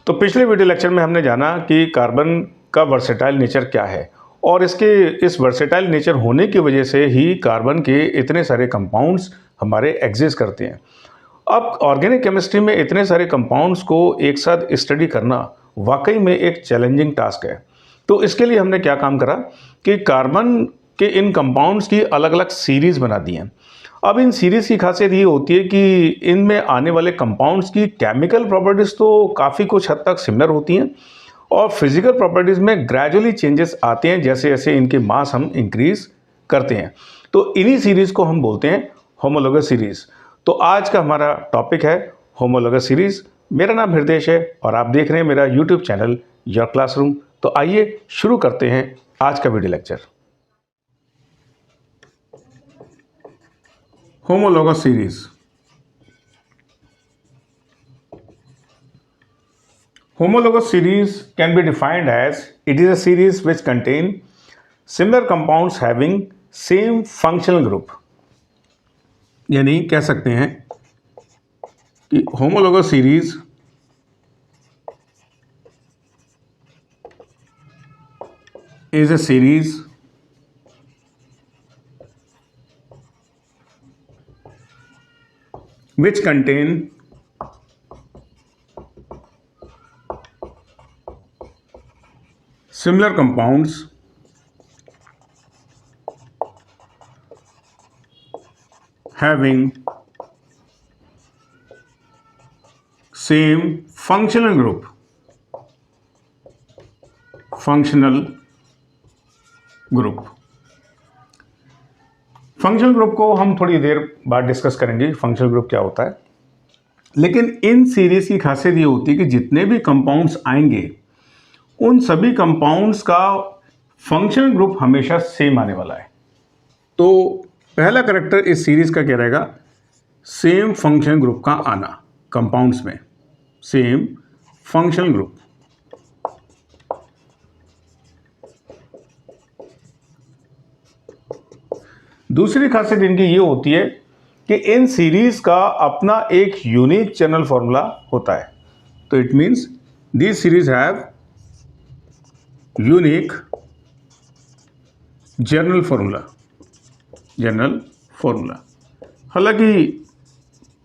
तो पिछले video lecture में हमने जाना कि कार्बन का वर्सेटाइल नेचर क्या है और इसके इस वर्सेटाइल नेचर होने की वजह से ही कार्बन के इतने सारे कंपाउंड्स हमारे एग्जिस्ट करते हैं। अब ऑर्गेनिक केमिस्ट्री में इतने सारे कंपाउंड्स को एक साथ स्टडी करना वाकई में एक चैलेंजिंग टास्क है। तो इसके लिए हमने क्या काम करा कि कार्बन के इन कंपाउंड्स की अलग अलग सीरीज़ बना दी हैं। अब इन सीरीज़ की खासियत ये होती है कि इनमें आने वाले कंपाउंड्स की केमिकल प्रॉपर्टीज़ तो काफ़ी कुछ हद तक सिमिलर होती हैं और फिजिकल प्रॉपर्टीज़ में ग्रेजुअली चेंजेस आते हैं जैसे जैसे इनके मास हम इंक्रीज करते हैं। तो इन्हीं सीरीज़ को हम बोलते हैं होमोलोगस सीरीज़। तो आज का हमारा टॉपिक है होमोलोगस सीरीज़। मेरा नाम हृदय है और आप देख रहे हैं मेरा यूट्यूब चैनल योर क्लासरूम। तो आइए शुरू करते हैं आज का video lecture. Homologous series. Homologous series can be defined as it is a series which contain similar compounds having same functional group. यानी कह सकते हैं कि homologous series is a series which contain similar compounds having same functional group. Functional group को हम थोड़ी देर बाद discuss करेंगे फंक्शनल ग्रुप क्या होता है। लेकिन इन सीरीज की खासियत ये होती है कि जितने भी कंपाउंड्स आएंगे उन सभी कंपाउंड्स का फंक्शनल ग्रुप हमेशा सेम आने वाला है। तो पहला कैरेक्टर इस सीरीज का क्या रहेगा, सेम फंक्शनल ग्रुप का आना कंपाउंड्स में, सेम फंक्शनल ग्रुप। दूसरी खासियत इनकी ये होती है कि इन सीरीज का अपना एक यूनिक जनरल फॉर्मूला होता है। तो it means these series have unique general formula. हालांकि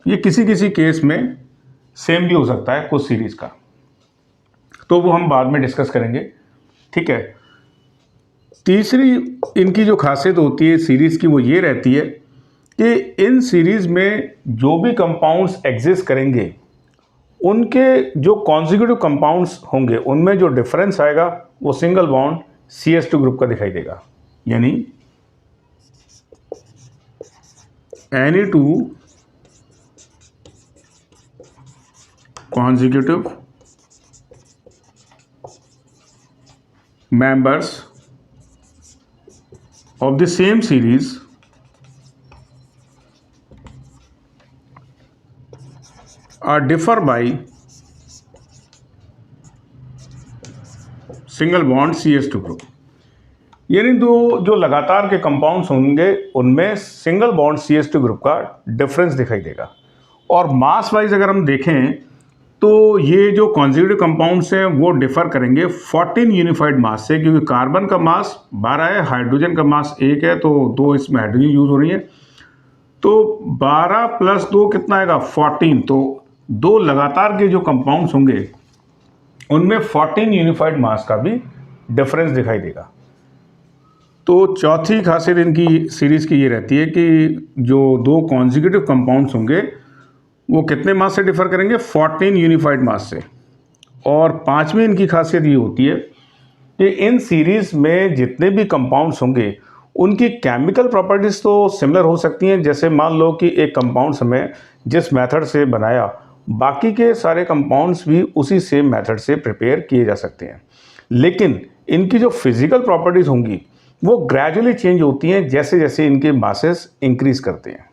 ये किसी किसी केस में सेम भी हो सकता है कुछ सीरीज का, तो वो हम बाद में डिस्कस करेंगे, ठीक है। तीसरी इनकी जो खासियत होती है सीरीज़ की वो ये रहती है कि इन सीरीज़ में जो भी कंपाउंड्स एग्जिस्ट करेंगे उनके जो कॉन्जिक्यूटिव कंपाउंड्स होंगे उनमें जो डिफरेंस आएगा वो सिंगल बॉन्ड CH2 ग्रुप का दिखाई देगा। यानी any two consecutive members of the same series are differ by single bond CH2 group। यानी दो जो लगातार के कंपाउंड्स होंगे उनमें सिंगल बॉन्ड CH2 ग्रुप का डिफरेंस दिखाई देगा। और मास वाइज अगर हम देखें तो ये जो कॉन्जिक्यूटिव कंपाउंड्स हैं वो डिफर करेंगे 14 यूनिफाइड मास से, क्योंकि कार्बन का मास 12 है, हाइड्रोजन का मास 1 है, तो 2 इसमें हाइड्रोजन यूज हो रही है। तो 12 + 2 कितना आएगा 14। तो दो लगातार के जो कंपाउंड्स होंगे उनमें 14 यूनिफाइड मास का भी डिफरेंस दिखाई देगा। तो चौथी खासियत इनकी सीरीज की ये रहती है कि जो दो कॉन्जिक्यूटिव कंपाउंड्स होंगे वो कितने मास से डिफर करेंगे, 14 यूनिफाइड मास से। और पांचवी इनकी खासियत ये होती है कि इन सीरीज में जितने भी कंपाउंड्स होंगे उनकी केमिकल प्रॉपर्टीज तो सिमिलर हो सकती हैं। जैसे मान लो कि एक कंपाउंड्स हमें जिस मेथड से बनाया बाकी के सारे कंपाउंड्स भी उसी सेम मेथड से प्रिपेयर किए जा सकते हैं, लेकिन इनकी जो फिजिकल प्रॉपर्टीज होंगी वो ग्रेजुअली चेंज होती हैं जैसे जैसे इनके मासेस इंक्रीज करते हैं।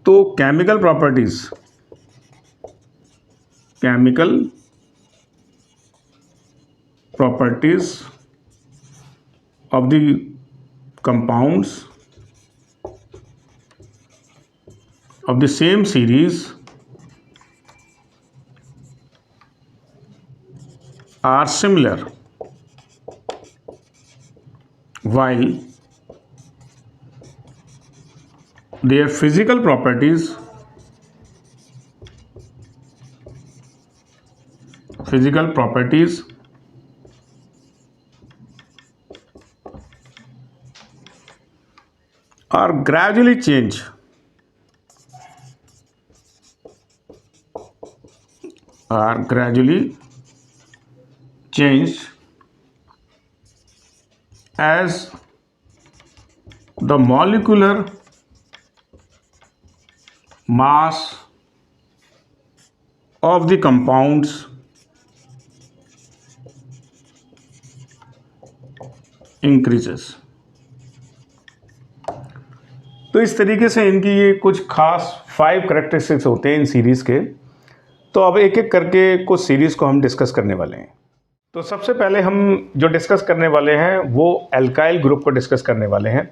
तो chemical properties of the compounds of the same series are similar while their physical properties are gradually changed as the molecular mass of the compounds increases। तो इस तरीके से इनकी ये कुछ खास 5 करेक्टरिस्टिक्स होते हैं इन सीरीज़ के। तो अब एक एक करके कुछ सीरीज़ को हम डिस्कस करने वाले हैं। तो सबसे पहले हम जो डिस्कस करने वाले हैं वो एल्काइल ग्रुप को डिस्कस करने वाले हैं।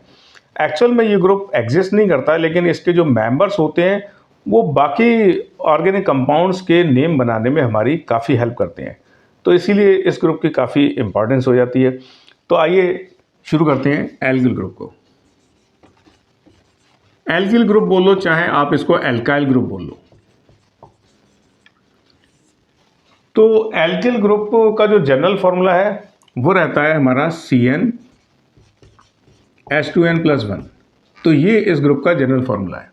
एक्चुअल में ये ग्रुप एग्जिस्ट नहीं करता, लेकिन इसके जो मेंबर्स होते हैं वो बाकी ऑर्गेनिक कंपाउंड्स के नेम बनाने में हमारी काफ़ी हेल्प करते हैं। तो इसीलिए इस ग्रुप की काफ़ी इम्पोर्टेंस हो जाती है। तो आइए शुरू करते हैं एल्किल ग्रुप को। एल्किल ग्रुप बोलो चाहे आप इसको एल्काइल ग्रुप बोल लो। तो एल्किल ग्रुप का जो जनरल फॉर्मूला है वो रहता है हमारा CnH2n+1। तो ये इस ग्रुप का जनरल फॉर्मूला है।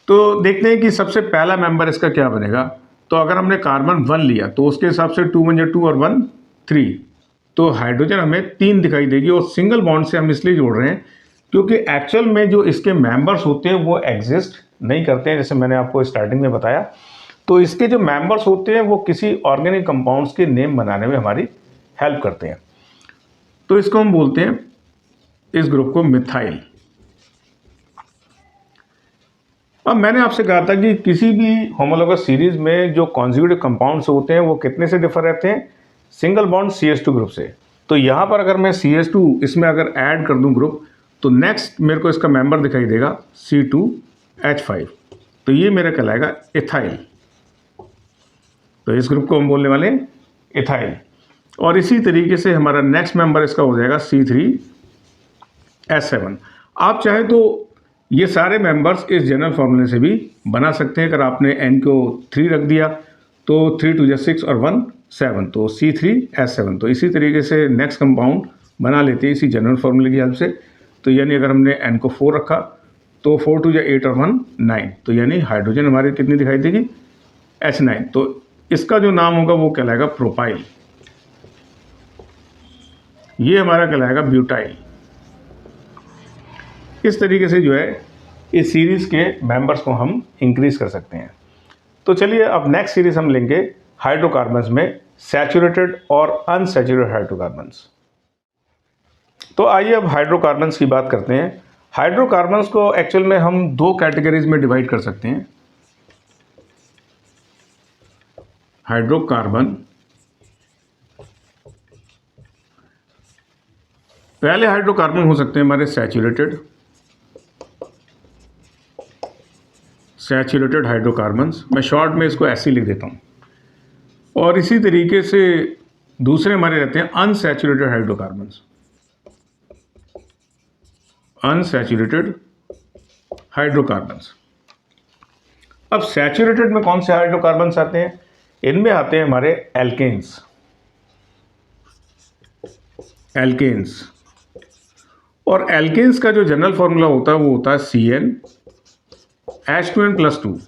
तो देखते हैं कि सबसे पहला मेंबर इसका क्या बनेगा। तो अगर हमने कार्बन 1 लिया तो उसके हिसाब से 2 1 2 और 1 3, तो हाइड्रोजन हमें 3 दिखाई देगी। और सिंगल बॉन्ड से हम इसलिए जोड़ रहे हैं क्योंकि एक्चुअल में जो इसके मेंबर्स होते हैं वो एग्जिस्ट नहीं करते हैं, जैसे मैंने आपको स्टार्टिंग में बताया। तो इसके जो मेंबर्स होते हैं वो किसी ऑर्गेनिक कंपाउंड्स के नेम बनाने में हमारी हेल्प करते हैं। तो इसको हम बोलते हैं, इस ग्रुप को मिथाइल। अब मैंने आपसे कहा था कि किसी भी होमोलोगस सीरीज में जो कॉन्जुगेटिव कंपाउंड्स होते हैं वो कितने से डिफर रहते हैं, सिंगल बॉन्ड CH2 ग्रुप से। तो यहाँ पर अगर मैं CH2 इसमें अगर ऐड कर दूँ ग्रुप, तो नेक्स्ट मेरे को इसका मेंबर दिखाई देगा C2H5। तो ये मेरा कहलाएगा इथाइल। तो इस ग्रुप को हम बोलने वाले हैं इथाइल। और इसी तरीके से हमारा नेक्स्ट मेंबर इसका हो जाएगा C3H7। आप चाहे तो ये सारे मेंबर्स इस जनरल फॉर्मूले से भी बना सकते हैं। अगर आपने n को 3 रख दिया तो 3 2 6 और 1 7, तो C3H7। तो इसी तरीके से नेक्स्ट कंपाउंड बना लेते हैं इसी जनरल फॉर्मूले की हेल्प से। तो यानी अगर हमने n को 4 रखा तो 4 2 8 और 1 9, तो यानी हाइड्रोजन हमारी कितनी दिखाई देगी, H9। तो इसका जो नाम होगा वो कहलाएगा प्रोपाइल। ये हमारा कहलाएगा ब्यूटाइल। इस तरीके से जो है इस सीरीज़ के मेंबर्स को हम इंक्रीज कर सकते हैं। तो चलिए अब नेक्स्ट सीरीज हम लेंगे हाइड्रोकार्बन्स में सैचुरेटेड और अनसैचुरेटेड हाइड्रोकार्बन्स। तो आइए अब हाइड्रोकार्बन्स की बात करते हैं। हाइड्रोकार्बन्स को एक्चुअल में हम 2 कैटेगरीज में डिवाइड कर सकते हैं। हाइड्रोकार्बन, पहले हाइड्रोकार्बन हो सकते हैं हमारे सैचुरेटेड हाइड्रोकार्बन्स। मैं शॉर्ट में इसको ऐसे ही लिख देता हूँ। और इसी तरीके से दूसरे हमारे रहते हैं अनसैचुरेटेड हाइड्रोकार्बन्स। Unsaturated hydrocarbons. अब सैचुरेटेड में कौन से हाइड्रोकार्बन्स आते हैं, इनमें आते हैं हमारे एल्केन्स। और एल्केन्स का जो जनरल फॉर्मूला होता है वो होता है CnH2n+2।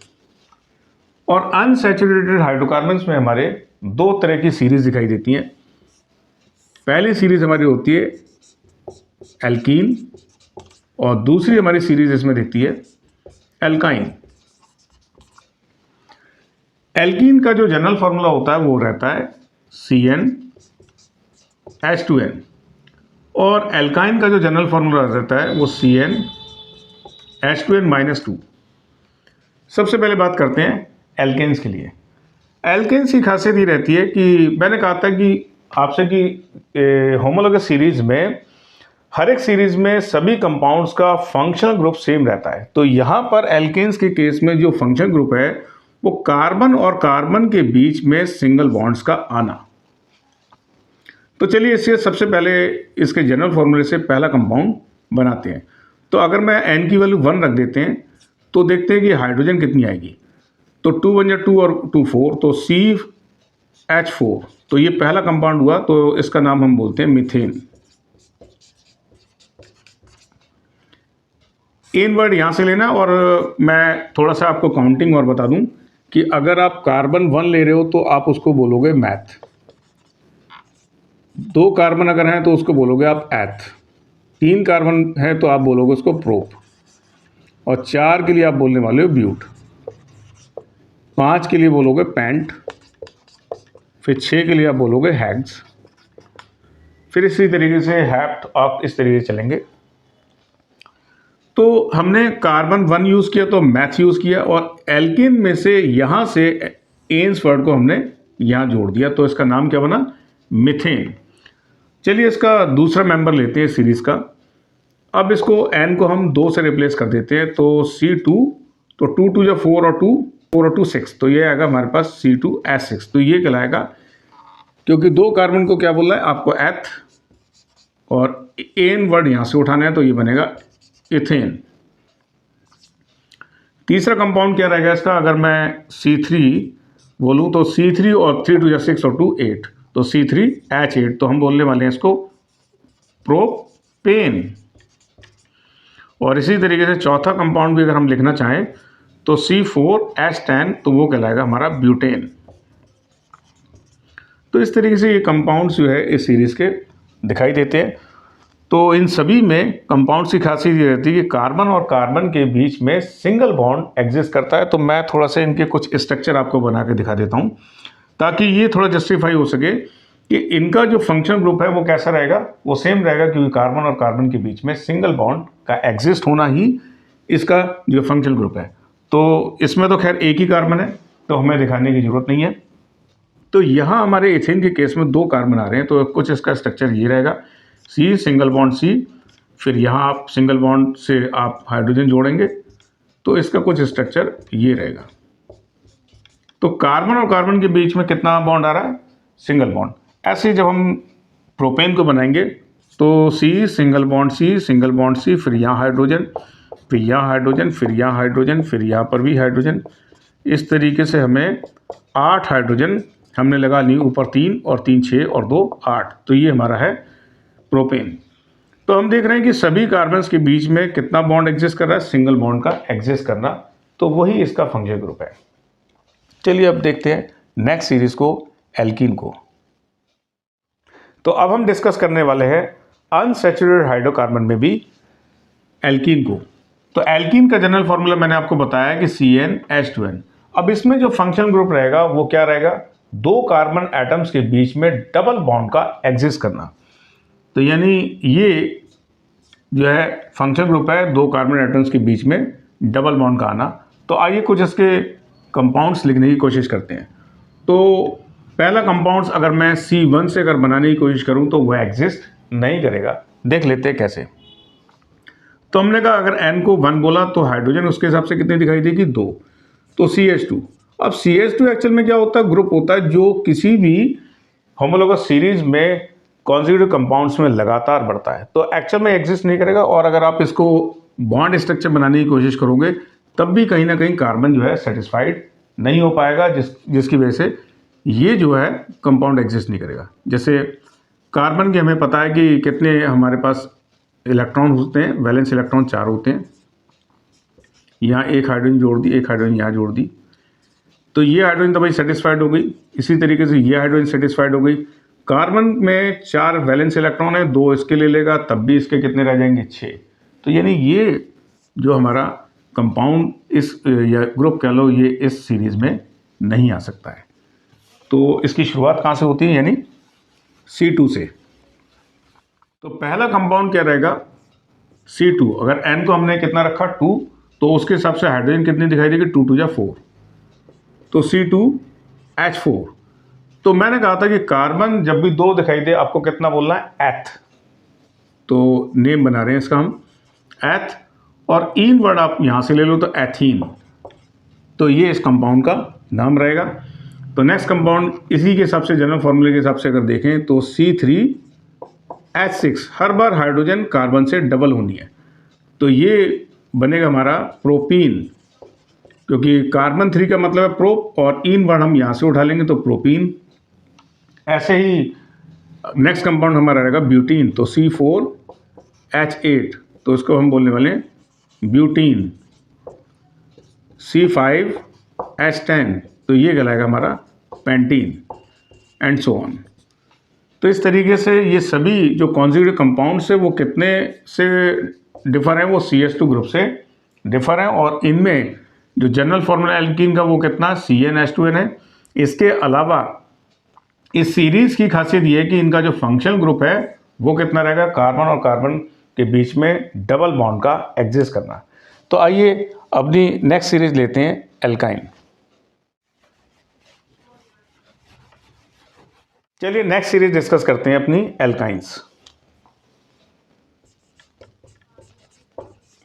और अनसैचुरेटेड हाइड्रोकार्बन्स में हमारे 2 तरह की सीरीज दिखाई देती हैं। पहली सीरीज हमारी होती है एल्कीन और दूसरी हमारी सीरीज इसमें दिखती है एल्काइन। एल्कीन का जो जनरल फॉर्मूला होता है वो रहता है CnH2n और एल्काइन का जो जनरल फॉर्मूला रहता है वो CnH2n-2। सबसे पहले बात करते हैं एल्केन्स के लिए। एल्केन्स की खासियत ये रहती है कि मैंने कहा था कि आपसे कि होमोलोगस सीरीज में हर एक सीरीज में सभी कंपाउंड्स का फंक्शनल ग्रुप सेम रहता है। तो यहाँ पर एल्केन्स के केस में जो फंक्शनल ग्रुप है वो कार्बन और कार्बन के बीच में सिंगल बॉन्ड्स का आना। तो चलिए इससे सबसे पहले इसके जनरल फॉर्मूले से पहला कंपाउंड बनाते हैं। तो अगर मैं n की वैल्यू 1 रख देते हैं तो देखते हैं कि हाइड्रोजन कितनी आएगी। तो 2 1 जा 2 और 2 4, तो CH4, तो ये पहला कंपाउंड हुआ, तो इसका नाम हम बोलते हैं मीथेन। एन वर्ड यहाँ से लेना, और मैं थोड़ा सा आपको काउंटिंग और बता दूं कि अगर आप कार्बन 1 ले रहे हो तो आप उसको बोलोगे मैथ, 2 कार्बन अगर हैं तो उसको बोलोगे आप एथ, 3 कार्बन है तो आप बोलोगे उसको प्रोप, और 4 के लिए आप बोलने वाले हो ब्यूट, 5 के लिए बोलोगे पेंट, फिर 6 के लिए आप बोलोगे हैग्स, फिर इसी तरीके से हैप्ट, आप इस तरीके से चलेंगे। तो हमने कार्बन 1 यूज़ किया तो मैथ यूज़ किया, और एल्किन में से यहाँ से एन्स वर्ड को हमने यहाँ जोड़ दिया, तो इसका नाम क्या बना, मीथेन। चलिए इसका दूसरा मेंबर लेते हैं सीरीज़ का। अब इसको n को हम 2 से रिप्लेस कर देते हैं, तो C2, तो 2 2 या 4 और 2 4 और 2 6, तो ये आएगा हमारे पास C2H6। तो ये कहलाएगा, क्योंकि 2 कार्बन को क्या बोल रहा है आपको एथ, और एन वर्ड यहाँ से उठाना है, तो ये बनेगा इथेन। तीसरा कंपाउंड क्या रहेगा इसका, अगर मैं C3 बोलूँ तो C3 और 3 2 या 6 और 2 8, तो C3H8, तो हम बोलने वाले हैं इसको प्रोपेन। और इसी तरीके से चौथा कंपाउंड भी अगर हम लिखना चाहें तो C4H10, तो वो कहलाएगा हमारा ब्यूटेन। तो इस तरीके से ये कंपाउंड्स जो है इस सीरीज़ के दिखाई देते हैं। तो इन सभी में कंपाउंड्स की खासियत ये रहती है कि कार्बन और कार्बन के बीच में सिंगल बॉन्ड एग्जिस्ट करता है। तो मैं थोड़ा सा इनके कुछ स्ट्रक्चर आपको बना के दिखा देता हूँ, ताकि ये थोड़ा जस्टिफाई हो सके कि इनका जो फंक्शन ग्रुप है वो कैसा रहेगा, वो सेम रहेगा, क्योंकि कार्बन और कार्बन के बीच में सिंगल बॉन्ड का एग्जिस्ट होना ही इसका जो फंक्शन ग्रुप है। तो इसमें तो खैर एक ही कार्बन है, तो हमें दिखाने की ज़रूरत नहीं है। तो यहाँ हमारे इथेन के केस में 2 कार्बन आ रहे हैं, तो कुछ इसका स्ट्रक्चर ये रहेगा, C सिंगल बॉन्ड C, फिर यहाँ आप सिंगल बॉन्ड से आप हाइड्रोजन जोड़ेंगे, तो इसका कुछ स्ट्रक्चर ये रहेगा। तो कार्बन और कार्बन के बीच में कितना बॉन्ड आ रहा है, सिंगल बॉन्ड। ऐसे जब हम प्रोपेन को बनाएंगे तो C single bond C single bond C, फिर यहाँ हाइड्रोजन, फिर यहाँ हाइड्रोजन, फिर यहाँ हाइड्रोजन, फिर यहाँ पर भी हाइड्रोजन। इस तरीके से हमें 8 हाइड्रोजन हमने लगा ली, ऊपर 3 और 3 6 और 2 8, तो ये हमारा है प्रोपेन। तो हम देख रहे हैं कि सभी कार्बन्स के बीच में कितना बॉन्ड एग्जिस्ट कर रहा है, सिंगल बॉन्ड का एग्जिस्ट करना, तो वही इसका फंक्शन ग्रुप है। चलिए अब देखते हैं नेक्स्ट सीरीज को, एल्कीन को। तो अब हम डिस्कस करने वाले हैं अनसैचुरेटेड हाइड्रोकार्बन में भी एल्कीन को। तो एल्कीन का जनरल फॉर्मूला मैंने आपको बताया कि CnH2n। अब इसमें जो फंक्शन ग्रुप रहेगा वो क्या रहेगा, 2 कार्बन एटम्स के बीच में डबल बॉन्ड का एग्जिस्ट करना। तो यानी ये जो है फंक्शन ग्रुप है, 2 कार्बन एटम्स के बीच में डबल बॉन्ड का आना। तो आइए कुछ इसके कंपाउंड्स लिखने की कोशिश करते हैं। तो पहला कंपाउंड्स अगर मैं C1 से अगर बनाने की कोशिश करूं तो वह एग्जिस्ट नहीं करेगा। देख लेते हैं कैसे। तो हमने कहा अगर N को 1 बोला तो हाइड्रोजन उसके हिसाब से कितनी दिखाई देगी, 2, तो CH2। अब CH2 एक्चुअल में क्या होता है, ग्रुप होता है जो किसी भी होमोलोगस सीरीज में कॉन्जिक्यूटिव कंपाउंड्स में लगातार बढ़ता है, तो एक्चुअल में एग्जिस्ट नहीं करेगा। और अगर आप इसको बॉन्ड स्ट्रक्चर बनाने की कोशिश करोगे तब भी कहीं ना कहीं कार्बन जो है सेटिस्फाइड नहीं हो पाएगा, जिसकी वजह से ये जो है कंपाउंड एग्जिस्ट नहीं करेगा। जैसे कार्बन के हमें पता है कि कितने हमारे पास इलेक्ट्रॉन होते हैं, वैलेंस इलेक्ट्रॉन 4 होते हैं। यहाँ एक हाइड्रोजन जोड़ दी, एक हाइड्रोजन यहाँ जोड़ दी, तो ये हाइड्रोजन तो भाई सेटिस्फाइड हो गई। इसी तरीके से ये हाइड्रोजन सेटिस्फाइड हो गई। कार्बन में 4 वैलेंस इलेक्ट्रॉन है, 2 इसके ले लेगा, तब भी इसके कितने रह जाएंगे, 6। तो यानी ये जो हमारा कंपाउंड इस या ग्रुप कह लो, ये इस सीरीज में नहीं आ सकता है। तो इसकी शुरुआत कहाँ से होती है, यानी C2 से। तो पहला कंपाउंड क्या रहेगा, C2। अगर N को हमने कितना रखा, 2, तो उसके हिसाब से हाइड्रोजन कितनी दिखाई देगी, 2 2 या 4, तो C2H4। तो मैंने कहा था कि कार्बन जब भी 2 दिखाई दे आपको कितना बोलना है, एथ। तो नेम बना रहे हैं इसका हम एथ, और इन वर्ड आप यहाँ से ले लो तो एथीन। तो ये इस कंपाउंड का नाम रहेगा। तो नेक्स्ट कंपाउंड इसी के हिसाब से, जनरल फॉर्मूले के हिसाब से अगर देखें तो C3H6 हर बार हाइड्रोजन कार्बन से डबल होनी है, तो ये बनेगा हमारा प्रोपीन, क्योंकि कार्बन 3 का मतलब है प्रोप और इन वर्ण हम यहाँ से उठा लेंगे तो प्रोपीन। ऐसे ही नेक्स्ट कंपाउंड हमारा रहेगा ब्यूटीन, तो C4H8 तो इसको हम बोलने वाले हैं ब्यूटीन। C5H10 तो ये कहलाएगा हमारा पेंटीन, एंड सो ऑन। तो इस तरीके से ये सभी जो कॉन्जुगेटिव कंपाउंड्स है वो कितने से डिफर हैं, वो CH2 ग्रुप से डिफर हैं, और इनमें जो जनरल फार्मूला एल्कीन का वो कितना CnH2n है। इसके अलावा इस सीरीज की खासियत ये है कि इनका जो फंक्शनल ग्रुप है वो कितना रहेगा, कार्बन और कार्बन के बीच में डबल बॉन्ड का एग्जिस्ट करना। तो आइए अपनी नेक्स्ट सीरीज लेते हैं एल्काइन। चलिए नेक्स्ट सीरीज डिस्कस करते हैं अपनी एल्काइंस।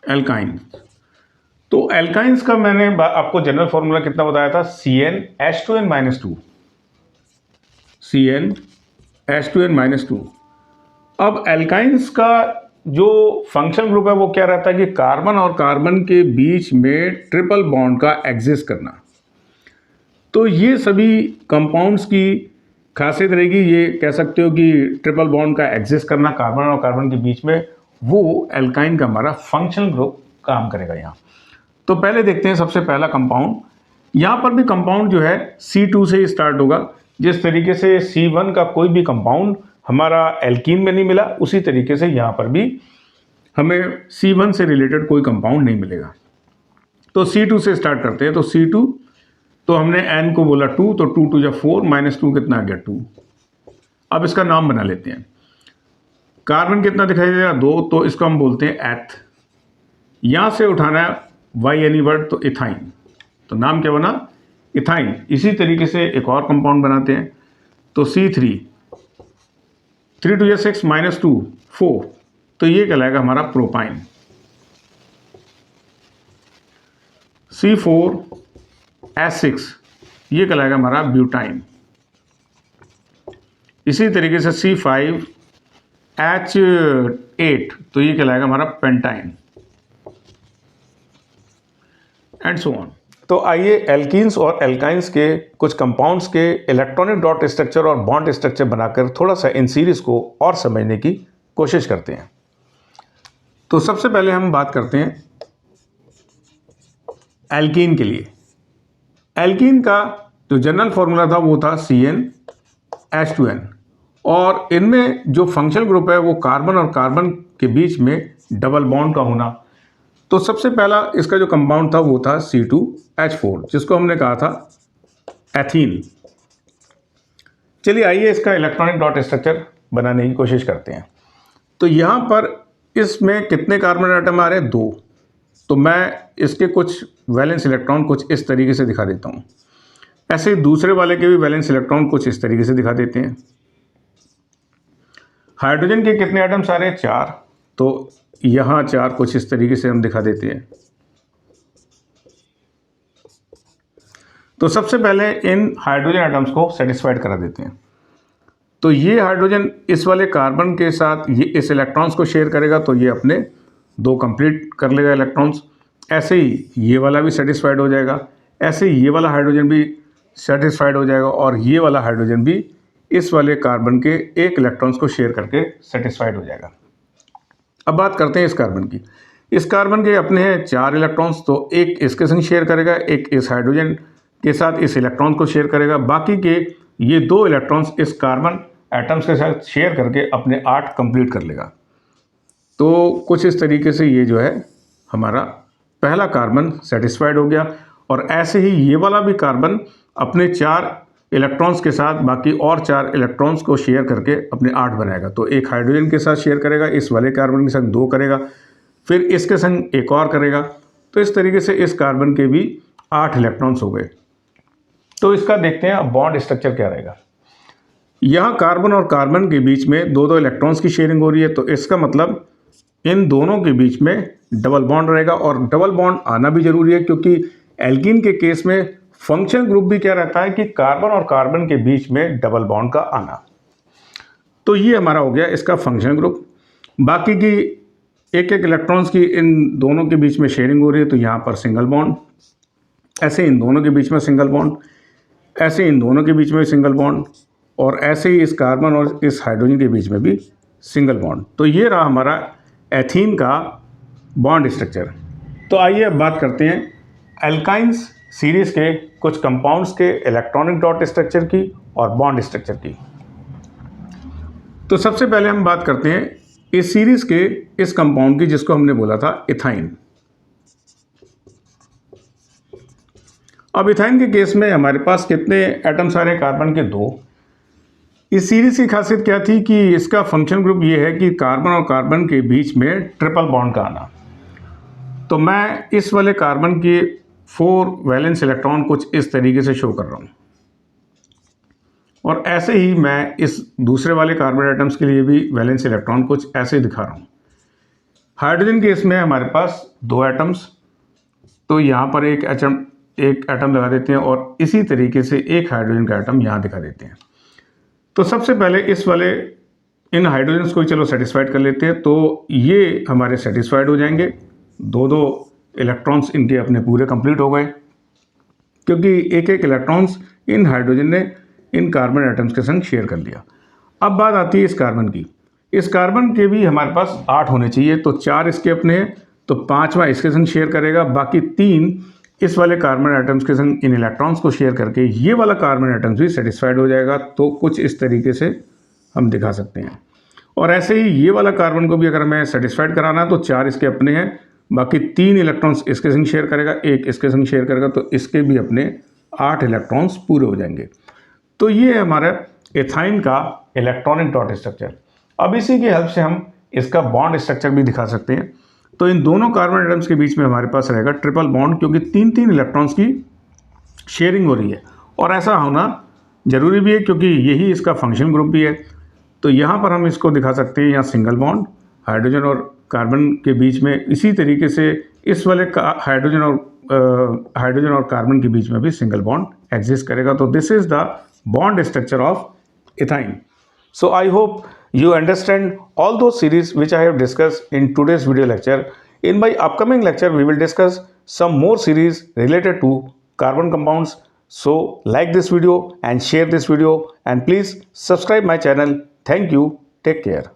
एल्काइन, तो एल्काइंस का मैंने आपको जनरल फॉर्मूला कितना बताया था, CnH2n-2, CnH2n-2। अब एल्काइंस का जो फंक्शनल ग्रुप है वो क्या रहता है कि कार्बन और कार्बन के बीच में ट्रिपल बॉन्ड का एग्जिस्ट करना। तो ये सभी कंपाउंड्स की खासियत रहेगी, ये कह सकते हो कि ट्रिपल बॉन्ड का एग्जिस्ट करना कार्बन और कार्बन के बीच में, वो एल्काइन का हमारा फंक्शनल ग्रुप काम करेगा यहाँ। तो पहले देखते हैं सबसे पहला कंपाउंड। यहाँ पर भी कंपाउंड जो है C2 से ही स्टार्ट होगा। जिस तरीके से C1 का कोई भी कंपाउंड हमारा एल्कीन में नहीं मिला, उसी तरीके से यहाँ पर भी हमें C1 से रिलेटेड कोई कंपाउंड नहीं मिलेगा। तो C2 से स्टार्ट करते हैं। तो C2 तो हमने N को बोला 2, तो 2 2 4 -2 कितना आ गया 2। अब इसका नाम बना लेते हैं। कार्बन कितना दिखाई दे रहा 2, तो इसको हम बोलते हैं एथ। यहाँ से उठाना है YNE वर्ड, तो इथाइन। तो नाम क्या बना, इथाइन। इसी तरीके से एक और कंपाउंड बनाते हैं। तो C3 3 2 6 -2 4, तो ये कहलाएगा हमारा प्रोपाइन। C4H6 ये कहलाएगा हमारा ब्यूटाइन। इसी तरीके से C5H8 तो ये कहलाएगा हमारा पेंटाइन, एंड सो ऑन। तो आइए एल्कीन्स और एल्काइंस के कुछ कंपाउंड्स के इलेक्ट्रॉनिक डॉट स्ट्रक्चर और बॉन्ड स्ट्रक्चर बनाकर थोड़ा सा इन सीरीज को और समझने की कोशिश करते हैं। तो सबसे पहले हम बात करते हैं एल्कीन के लिए। एल्कीन का जो जनरल फॉर्मूला था वो था CnH2n, और इनमें जो फंक्शनल ग्रुप है वो कार्बन और कार्बन के बीच में डबल बॉन्ड का होना। तो सबसे पहला इसका जो कंपाउंड था वो था C2H4, जिसको हमने कहा था एथीन। चलिए आइए इसका इलेक्ट्रॉनिक डॉट स्ट्रक्चर बनाने की कोशिश करते हैं। तो यहाँ पर इसमें कितने कार्बन एटम आ रहे हैं, 2। तो मैं इसके कुछ वैलेंस इलेक्ट्रॉन कुछ इस तरीके से दिखा देता हूँ। ऐसे ही दूसरे वाले के भी वैलेंस इलेक्ट्रॉन कुछ इस तरीके से दिखा देते हैं। हाइड्रोजन के कितने एटम्स आ रहे हैं, 4। तो यहाँ 4 कुछ इस तरीके से हम दिखा देते हैं। तो सबसे पहले इन हाइड्रोजन एटम्स को सेटिस्फाइड करा देते हैं। तो ये हाइड्रोजन इस वाले कार्बन के साथ ये इस इलेक्ट्रॉन्स को शेयर करेगा, तो ये अपने 2 कंप्लीट कर लेगा इलेक्ट्रॉन्स। ऐसे ही ये वाला भी सेटिस्फाइड हो जाएगा, ऐसे ही ये वाला हाइड्रोजन भी सेटिस्फाइड हो जाएगा, और ये वाला हाइड्रोजन भी इस वाले कार्बन के 1 इलेक्ट्रॉन्स को शेयर करके सेटिस्फाइड हो जाएगा। अब बात करते हैं इस कार्बन की। इस कार्बन के अपने हैं 4 इलेक्ट्रॉन्स, तो एक इसके संग शेयर करेगा, एक इस हाइड्रोजन के साथ इस इलेक्ट्रॉन को शेयर करेगा, बाकी के ये 2 इलेक्ट्रॉन्स इस कार्बन एटम्स के साथ शेयर करके अपने 8 कंप्लीट कर लेगा। तो कुछ इस तरीके से ये जो है हमारा पहला कार्बन सेटिस्फाइड हो गया, और ऐसे ही ये वाला भी कार्बन अपने 4 इलेक्ट्रॉन्स के साथ बाकी और 4 इलेक्ट्रॉन्स को शेयर करके अपने 8 बनाएगा। तो एक हाइड्रोजन के साथ शेयर करेगा, इस वाले कार्बन के संग 2 करेगा, फिर इसके संग एक और करेगा। तो इस तरीके से इस कार्बन के भी 8 इलेक्ट्रॉन्स हो गए। तो इसका देखते हैं अब बॉन्ड स्ट्रक्चर क्या रहेगा। यहाँ कार्बन और कार्बन के बीच में 2 इलेक्ट्रॉन्स की शेयरिंग हो रही है, तो इसका मतलब इन दोनों के बीच में डबल बॉन्ड रहेगा, और डबल बॉन्ड आना भी जरूरी है, क्योंकि एल्कीन के केस में फंक्शनल ग्रुप भी क्या रहता है कि कार्बन और कार्बन के बीच में डबल बॉन्ड का आना। तो ये हमारा हो गया इसका फंक्शनल ग्रुप। बाकी की एक एक इलेक्ट्रॉन्स की इन दोनों के बीच में शेयरिंग हो रही है, तो यहाँ पर सिंगल बॉन्ड, ऐसे इन दोनों के बीच में सिंगल बॉन्ड, ऐसे इन दोनों के बीच में सिंगल बॉन्ड, और ऐसे ही इस कार्बन और इस हाइड्रोजन के बीच में भी सिंगल बॉन्ड। तो ये रहा हमारा एथीन का बॉन्ड स्ट्रक्चर। तो आइए अब बात करते हैं एल्काइंस सीरीज़ के कुछ कंपाउंड्स के इलेक्ट्रॉनिक डॉट स्ट्रक्चर की और बॉन्ड स्ट्रक्चर की। तो सबसे पहले हम बात करते हैं इस सीरीज़ के इस कंपाउंड की जिसको हमने बोला था इथाइन। अब इथाइन के केस में हमारे पास कितने एटम्स आ रहे हैं? कार्बन के 2। इस सीरीज की खासियत क्या थी कि इसका फंक्शन ग्रुप ये है कि कार्बन और कार्बन के बीच में ट्रिपल बॉन्ड का आना। तो मैं इस वाले कार्बन के 4 वैलेंस इलेक्ट्रॉन कुछ इस तरीके से शो कर रहा हूँ, और ऐसे ही मैं इस दूसरे वाले कार्बन एटम्स के लिए भी वैलेंस इलेक्ट्रॉन कुछ ऐसे ही दिखा रहा हूँ। हाइड्रोजन केस में हमारे पास 2 एटम्स, तो यहाँ पर एक एटम लगा देते हैं और इसी तरीके से एक हाइड्रोजन का एटम यहाँ दिखा देते हैं। तो सबसे पहले इस वाले इन हाइड्रोजन्स को चलो सेटिस्फाइड कर लेते हैं। तो ये हमारे सेटिस्फाइड हो जाएंगे, 2-2 इलेक्ट्रॉन्स इनके अपने पूरे कंप्लीट हो गए, क्योंकि एक एक इलेक्ट्रॉन्स इन हाइड्रोजन ने इन कार्बन एटम्स के संग शेयर कर लिया। अब बात आती है इस कार्बन की। इस कार्बन के भी हमारे पास 8 होने चाहिए, तो 4 इसके अपने हैं, तो 5वां इसके संग शेयर करेगा, बाकी 3 इस वाले कार्बन एटम्स के संग इन इलेक्ट्रॉन्स को शेयर करके ये वाला कार्बन एटम्स भी सेटिस्फाइड हो जाएगा। तो कुछ इस तरीके से हम दिखा सकते हैं। और ऐसे ही ये वाला कार्बन को भी अगर हमें सेटिस्फाइड कराना है तो 4 इसके अपने हैं, बाकी 3 इलेक्ट्रॉन्स इसके संग शेयर करेगा, 1 इसके संग शेयर करेगा, तो इसके भी अपने 8 इलेक्ट्रॉन्स पूरे हो जाएंगे। तो ये है हमारा एथाइन का इलेक्ट्रॉनिक डॉट स्ट्रक्चर। अब इसी की हेल्प से हम इसका बॉन्ड स्ट्रक्चर भी दिखा सकते हैं। तो इन दोनों कार्बन एटम्स के बीच में हमारे पास रहेगा ट्रिपल बॉन्ड, क्योंकि 3-3 इलेक्ट्रॉन्स की शेयरिंग हो रही है, और ऐसा होना जरूरी भी है क्योंकि यही इसका फंक्शन ग्रुप भी है। तो यहाँ पर हम इसको दिखा सकते हैं, यहाँ सिंगल बॉन्ड हाइड्रोजन और कार्बन के बीच में, इसी तरीके से इस वाले हाइड्रोजन और कार्बन के बीच में भी सिंगल बॉन्ड एग्जिस्ट करेगा। तो this is the bond structure of ethine. So I hope you understand all those series which I have discussed in today's video lecture. In my upcoming lecture we will discuss some more series related to carbon compounds. So like this video and share this video, and please subscribe my channel. Thank you. Take care.